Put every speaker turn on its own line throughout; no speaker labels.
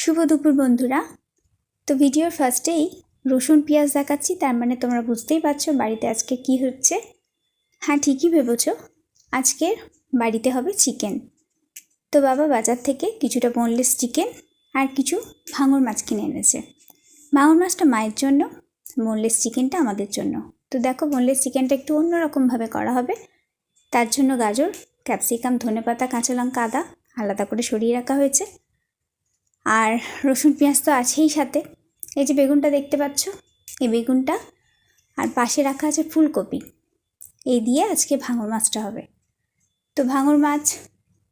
শুভ দুপুর বন্ধুরা। তো ভিডিওর ফার্স্টেই রসুন পেঁয়াজ দেখাচ্ছি, তার মানে তোমরা বুঝতেই পারছো বাড়িতে আজকে কি হচ্ছে। হ্যাঁ, ঠিকই ভেবেছো, আজকের বাড়িতে হবে চিকেন। তো বাবা বাজার থেকে কিছুটা বোনলেস চিকেন আর কিছু ভাঙর মাছ কিনে এনেছে। ভাঙর মাছটা মায়ের জন্য, বোনলেস চিকেনটা আমাদের জন্য। তো দেখো, বোনলেস চিকেনটা একটু অন্যরকমভাবে করা হবে। তার জন্য গাজর, ক্যাপসিকাম, ধনেপাতা, কাঁচা লঙ্কা, আদা আলাদা করে সরিয়ে রাখা হয়েছে। আর রসুন পেঁয়াজ তো আছেই সাথে। এই যে বেগুনটা দেখতে পাচ্ছ, এই বেগুনটা আর পাশে রাখা আছে ফুলকপি। এই দিয়ে আজকে ভাঙর মাছটা হবে। তো ভাঙর মাছ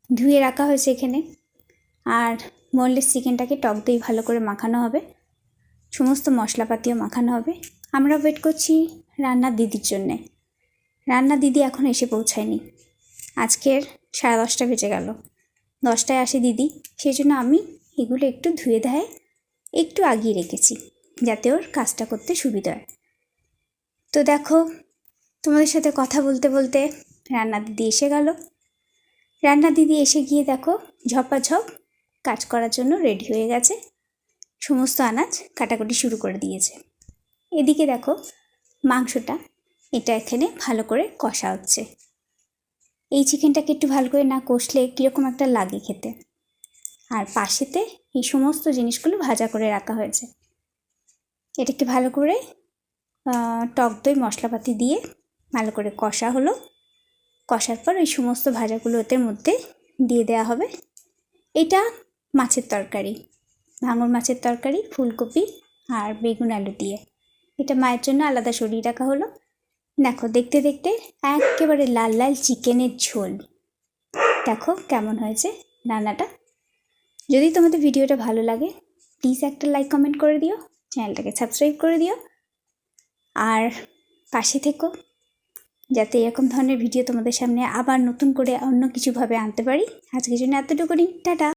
ধুয়ে রাখা হয়েছে এখানে। আর বোনলেস চিকেনটাকে টক দই ভালো করে মাখানো হবে, সমস্ত মশলাপাতিও মাখানো হবে। আমরা ওয়েট করছি রান্নার দিদির জন্যে। রান্নার দিদি এখন এসে পৌঁছায়নি, আজকের 10:30 বেজে গেল। 10টায় আসে দিদি, সেই জন্য আমি এগুলো একটু ধুয়ে ধায়ে একটু আগিয়ে রেখেছি, যাতে ওর কাজটা করতে সুবিধা হয়। তো দেখো, তোমাদের সাথে কথা বলতে বলতে রান্না দিদি এসে গেল। রান্না দিদি এসে গিয়ে দেখো ঝপাঝপ কাজ করার জন্য রেডি হয়ে গেছে, সমস্ত আনাজ কাটাকুটি শুরু করে দিয়েছে। এদিকে দেখো মাংসটা, এটা এখানে ভালো করে কষা হচ্ছে। এই চিকেনটাকে একটু ভালো করে না কষলে কীরকম একটা লাগে খেতে। আর পাশেতে এই সমস্ত জিনিসগুলো ভাজা করে রাখা হয়েছে। এটাকে ভালো করে টক দই মশলাপাতি দিয়ে ভালো করে কষা হলো। কষার পর এই সমস্ত ভাজাগুলো এর মধ্যে দিয়ে দেওয়া হবে। এটা মাছের তরকারি, ভাঙর মাছের তরকারি, ফুলকপি আর বেগুন আলু দিয়ে। এটা মায়ের জন্য আলাদা সরিয়ে রাখা হলো। দেখো, দেখতে দেখতে একেবারে লাল লাল চিকেনের ঝোল। দেখো কেমন হয়েছে রান্নাটা। যদি তোমাদের ভিডিওটা ভালো লাগে প্লিজ একটা লাইক কমেন্ট করে দিও, চ্যানেলটাকে সাবস্ক্রাইব করে দিও আর পাশে থেকো, যাতে এরকম ধরনের ভিডিও তোমাদের সামনে আবার নতুন করে অন্য কিছুভাবে আনতে পারি। আজকের জন্য এতটুকুনি, টাটা।